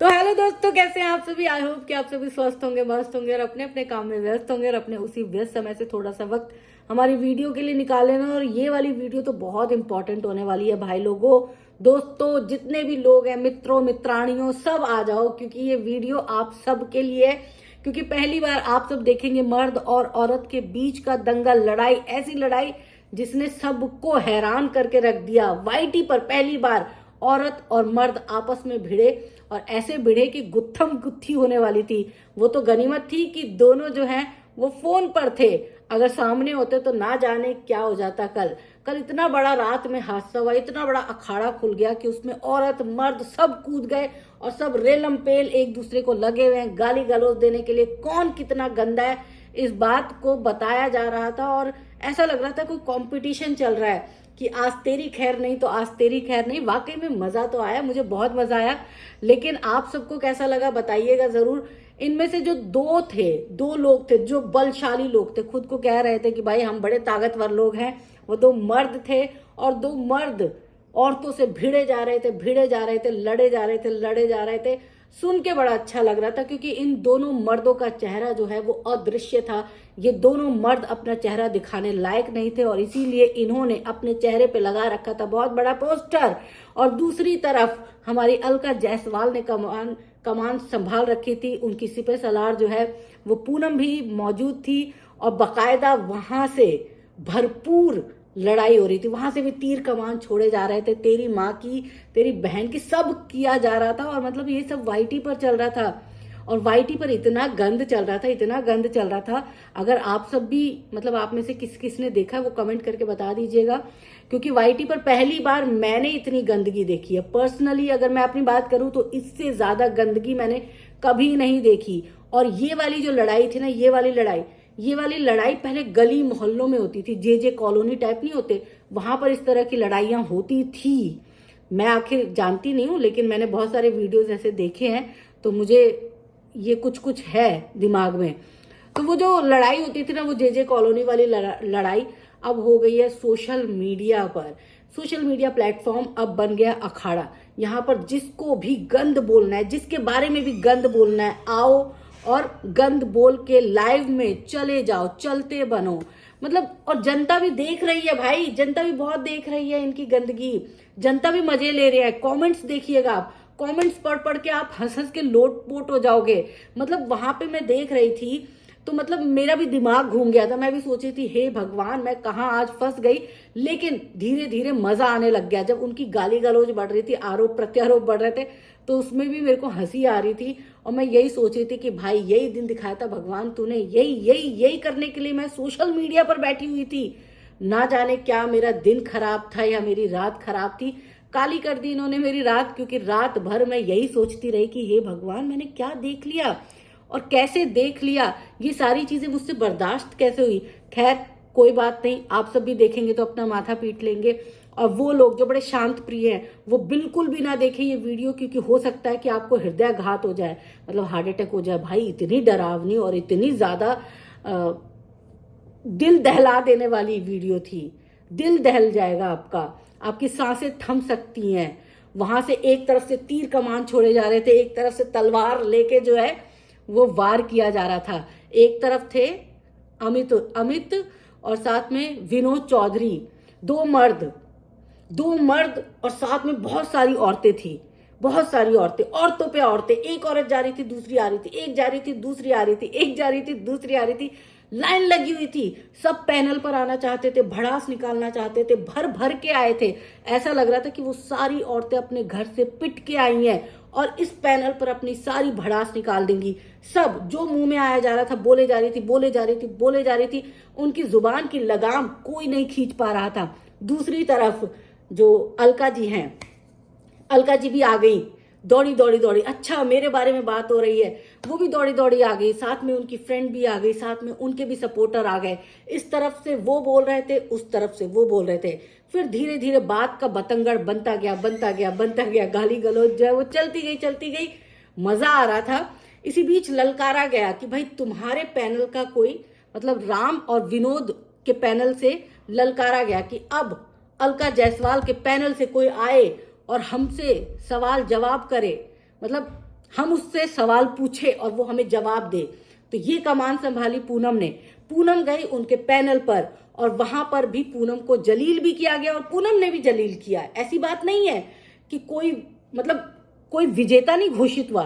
तो हेलो दोस्तों, कैसे हैं आप सभी। आई होप कि आप सभी स्वस्थ होंगे, मस्त होंगे और अपने अपने काम में व्यस्त होंगे और अपने उसी व्यस्त समय से थोड़ा सा वक्त हमारी वीडियो के लिए निकाल लेना। और ये वाली वीडियो तो बहुत इंपॉर्टेंट होने वाली है भाई लोगों, दोस्तों, जितने भी लोग हैं, मित्रों मित्राणियों, सब आ जाओ क्योंकि ये वीडियो आप सब के लिए है। क्योंकि पहली बार आप सब देखेंगे मर्द और औरत के बीच का दंगल, लड़ाई, ऐसी लड़ाई जिसने सबको हैरान करके रख दिया। वाईटी पर पहली बार औरत और मर्द आपस में भिड़े और ऐसे भिड़े कि गुत्थम गुत्थी होने वाली थी। वो तो गनीमत थी कि दोनों जो हैं वो फोन पर थे, अगर सामने होते तो ना जाने क्या हो जाता। कल कल इतना बड़ा रात में हादसा हुआ, इतना बड़ा अखाड़ा खुल गया कि उसमें औरत मर्द सब कूद गए और सब रेलम पेल एक दूसरे को लगे हुए हैं गाली गलौज देने के लिए। कौन कितना गंदा है इस बात को बताया जा रहा था और ऐसा लग रहा था कोई कंपटीशन चल रहा है कि आज तेरी खैर नहीं तो आज तेरी खैर नहीं। वाकई में मजा तो आया, मुझे बहुत मजा आया। लेकिन आप सबको कैसा लगा बताइएगा जरूर। इनमें से जो दो लोग थे जो बलशाली लोग थे, खुद को कह रहे थे कि भाई हम बड़े ताकतवर लोग हैं, वो दो मर्द थे। और दो मर्द औरतों से भिड़े जा रहे थे, लड़े जा रहे थे, लड़े जा रहे थे। सुन के बड़ा अच्छा लग रहा था क्योंकि इन दोनों मर्दों का चेहरा जो है वो अदृश्य था। ये दोनों मर्द अपना चेहरा दिखाने लायक नहीं थे और इसीलिए इन्होंने अपने चेहरे पे लगा रखा था बहुत बड़ा पोस्टर। और दूसरी तरफ हमारी अलका जायसवाल ने कमान संभाल रखी थी। उनकी सिपह सलार जो है वो पूनम भी मौजूद थी और बकायदा वहां से भरपूर लड़ाई हो रही थी। वहां से भी तीर कमान छोड़े जा रहे थे, तेरी माँ की, तेरी बहन की, सब किया जा रहा था। और मतलब ये सब वाईटी पर चल रहा था और वाईटी पर इतना गंद चल रहा था, इतना गंद चल रहा था। अगर आप सब भी मतलब आप में से किस किस ने देखा वो कमेंट करके बता दीजिएगा। क्योंकि वाईटी पर पहली बार मैंने इतनी गंदगी देखी है। पर्सनली अगर मैं अपनी बात करूं तो इससे ज्यादा गंदगी मैंने कभी नहीं देखी। और ये वाली जो लड़ाई थी ना, ये वाली लड़ाई पहले गली मोहल्लों में होती थी, जे कॉलोनी टाइप नहीं होते, वहां पर इस तरह की लड़ाइयां होती थी। मैं आखिर जानती नहीं हूँ लेकिन मैंने बहुत सारे वीडियोस ऐसे देखे हैं तो मुझे ये कुछ कुछ है दिमाग में। तो वो जो लड़ाई होती थी ना, वो जे कॉलोनी वाली लड़ाई अब हो गई है सोशल मीडिया पर। सोशल मीडिया प्लेटफॉर्म अब बन गया अखाड़ा। यहाँ पर जिसको भी गंद बोलना है, जिसके बारे में भी गंद बोलना है, आओ और गंद बोल के लाइव में चले जाओ, चलते बनो। मतलब और जनता भी देख रही है भाई, जनता भी बहुत देख रही है इनकी गंदगी। जनता भी मजे ले रही है। कमेंट्स देखिएगा आप, कमेंट्स पढ़ पढ़ के आप हंस हंस के लोटपोट हो जाओगे। मतलब वहां पे मैं देख रही थी तो मतलब मेरा भी दिमाग घूम गया था। मैं भी सोची थी हे भगवान मैं कहाँ आज फंस गई। लेकिन धीरे धीरे मजा आने लग गया। जब उनकी गाली गलौज बढ़ रही थी, आरोप प्रत्यारोप बढ़ रहे थे, तो उसमें भी मेरे को हंसी आ रही थी। और मैं यही सोच रही थी कि भाई यही दिन दिखाया था भगवान तूने, यही करने के लिए मैं सोशल मीडिया पर बैठी हुई थी। ना जाने क्या मेरा दिन खराब था या मेरी रात खराब थी। काली कर दी इन्होंने मेरी रात, क्योंकि रात भर मैं यही सोचती रही कि हे भगवान मैंने क्या देख लिया और कैसे देख लिया, ये सारी चीजें मुझसे बर्दाश्त कैसे हुई। खैर कोई बात नहीं, आप सब भी देखेंगे तो अपना माथा पीट लेंगे। और वो लोग जो बड़े शांत प्रिय हैं वो बिल्कुल भी ना देखें ये वीडियो, क्योंकि हो सकता है कि आपको हृदयाघात हो जाए, मतलब हार्ट अटैक हो जाए। भाई इतनी डरावनी और इतनी ज्यादा दिल दहला देने वाली वीडियो थी। दिल दहल जाएगा आपका, आपकी सांसें थम सकती हैं। वहां से एक तरफ से तीर कमान छोड़े जा रहे थे, एक तरफ से तलवार लेके जो है वो वार किया जा रहा था। एक तरफ थे अमित और साथ में विनोद चौधरी, दो मर्द और साथ में बहुत सारी औरतें थी, बहुत सारी औरतें, औरतों पे औरतें। एक औरत जा रही थी, दूसरी आ रही थी, एक जा रही थी, दूसरी आ रही थी, एक जा रही थी, दूसरी आ रही थी। लाइन लगी हुई थी, सब पैनल पर आना चाहते थे, भड़ास निकालना चाहते थे, भर भर के आए थे। ऐसा लग रहा था कि वो सारी औरतें अपने घर से पिट के आई हैं और इस पैनल पर अपनी सारी भड़ास निकाल देंगी। सब जो मुंह में आया जा रहा था बोले जा रही थी। उनकी जुबान की लगाम कोई नहीं खींच पा रहा था। दूसरी तरफ जो अलका जी हैं, अलका जी भी आ गई, दौड़ी। अच्छा मेरे बारे में बात हो रही है, वो भी दौड़ी आ गई। साथ में उनकी फ्रेंड भी आ गई, साथ में उनके भी सपोर्टर आ गए। इस तरफ से वो बोल रहे थे, उस तरफ से वो बोल रहे थे। फिर धीरे धीरे बात का बतंगड़ बनता गया। गाली गलौज जो है वो चलती गई। मजा आ रहा था। इसी बीच ललकारा गया कि भाई तुम्हारे पैनल का कोई, मतलब राम और विनोद के पैनल से ललकारा गया कि अब अलका जायसवाल के पैनल से कोई आए और हमसे सवाल जवाब करे। मतलब हम उससे सवाल पूछे और वो हमें जवाब दे। तो ये कमान संभाली पूनम ने। पूनम गई उनके पैनल पर और वहां पर भी पूनम को जलील भी किया गया और पूनम ने भी जलील किया। ऐसी बात नहीं है कि कोई मतलब कोई विजेता नहीं घोषित हुआ,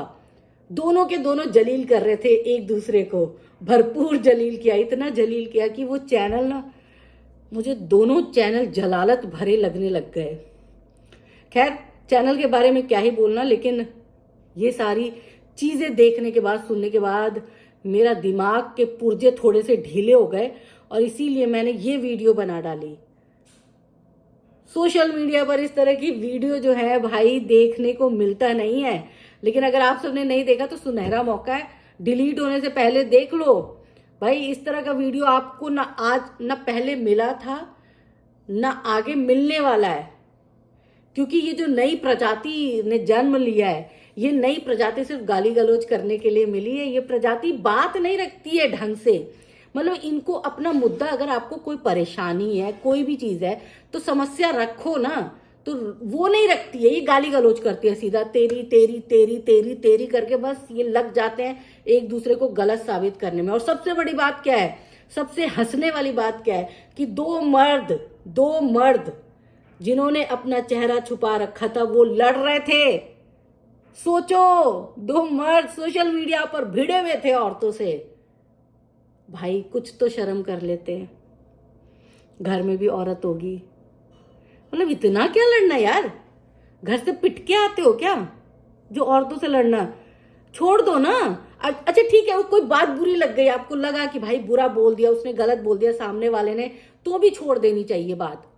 दोनों के दोनों जलील कर रहे थे एक दूसरे को, भरपूर जलील किया, इतना जलील किया कि वो चैनल ना, मुझे दोनों चैनल जलालत भरे लगने लग गए। खैर चैनल के बारे में क्या ही बोलना, लेकिन ये सारी चीजें देखने के बाद, सुनने के बाद मेरा दिमाग के पुर्जे थोड़े से ढीले हो गए और इसीलिए मैंने ये वीडियो बना डाली। सोशल मीडिया पर इस तरह की वीडियो जो है भाई देखने को मिलता नहीं है, लेकिन अगर आप सबने नहीं देखा तो सुनहरा मौका है, डिलीट होने से पहले देख लो भाई। इस तरह का वीडियो आपको ना आज ना पहले मिला था ना आगे मिलने वाला है, क्योंकि ये जो नई प्रजाति ने जन्म लिया है, ये नई प्रजाति सिर्फ गाली गलौज करने के लिए मिली है। ये प्रजाति बात नहीं रखती है ढंग से, मतलब इनको अपना मुद्दा, अगर आपको कोई परेशानी है, कोई भी चीज है तो समस्या रखो ना, तो वो नहीं रखती है, ये गाली गलौज करती है, सीधा तेरी तेरी तेरी तेरी तेरी करके बस ये लग जाते हैं एक दूसरे को गलत साबित करने में। और सबसे बड़ी बात क्या है, सबसे हंसने वाली बात क्या है कि दो मर्द जिन्होंने अपना चेहरा छुपा रखा था वो लड़ रहे थे। सोचो, दो मर्द सोशल मीडिया पर भिड़े हुए थे औरतों से। भाई कुछ तो शर्म कर लेते, घर में भी औरत होगी, मतलब इतना क्या लड़ना यार, घर से पिट के आते हो क्या जो औरतों से लड़ना, छोड़ दो ना। अच्छा ठीक है, वो कोई बात बुरी लग गई, आपको लगा कि भाई बुरा बोल दिया उसने, गलत बोल दिया सामने वाले ने, तो भी छोड़ देनी चाहिए बात।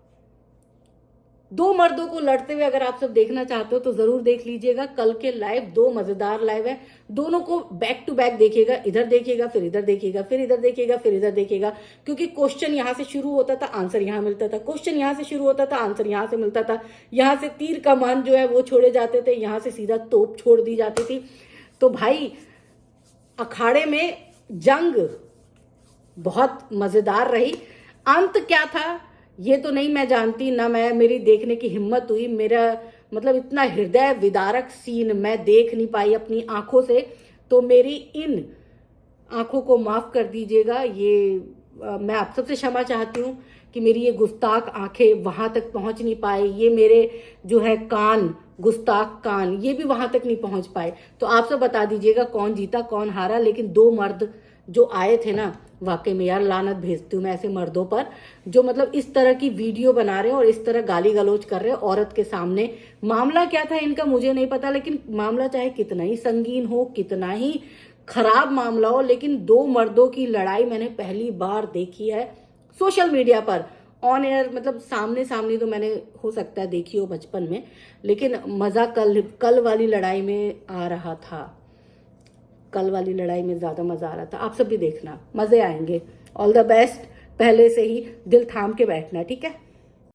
दो मर्दों को लड़ते हुए अगर आप सब देखना चाहते हो तो जरूर देख लीजिएगा कल के लाइव, दो मजेदार लाइव है, दोनों को बैक टू बैक देखिएगा, इधर देखिएगा फिर इधर देखिएगा, फिर इधर देखिएगा फिर इधर देखिएगा, क्योंकि क्वेश्चन यहां से शुरू होता था आंसर यहां मिलता था, क्वेश्चन यहां से शुरू होता था आंसर यहां से मिलता था, यहां से तीर कमान जो है वो छोड़े जाते थे, यहां से सीधा तोप छोड़ दी जाती थी। तो भाई अखाड़े में जंग बहुत मजेदार रही। अंत क्या था ये तो नहीं मैं जानती, ना मैं मेरी देखने की हिम्मत हुई, मेरा मतलब इतना हृदय विदारक सीन मैं देख नहीं पाई अपनी आंखों से, तो मेरी इन आंखों को माफ कर दीजिएगा। ये मैं आप सबसे क्षमा चाहती हूँ कि मेरी ये गुस्ताख आंखें वहां तक पहुंच नहीं पाई, ये मेरे जो है कान, गुस्ताख कान, ये भी वहां तक नहीं पहुंच पाए। तो आप सब बता दीजिएगा कौन जीता कौन हारा। लेकिन दो मर्द जो आए थे ना, वाकई में यार लानत भेजती हूँ मैं ऐसे मर्दों पर जो मतलब इस तरह की वीडियो बना रहे हैं और इस तरह गाली गलौज कर रहे हैं औरत के सामने। मामला क्या था इनका मुझे नहीं पता, लेकिन मामला चाहे कितना ही संगीन हो, कितना ही खराब मामला हो, लेकिन दो मर्दों की लड़ाई मैंने पहली बार देखी है सोशल मीडिया पर ऑन एयर, मतलब सामने सामने तो मैंने हो सकता है देखी हो बचपन में, लेकिन मजा कल वाली लड़ाई में आ रहा था, कल वाली लड़ाई में ज्यादा मजा आ रहा था। आप सब भी देखना, मजे आएंगे। ऑल द बेस्ट, पहले से ही दिल थाम के बैठना, ठीक है।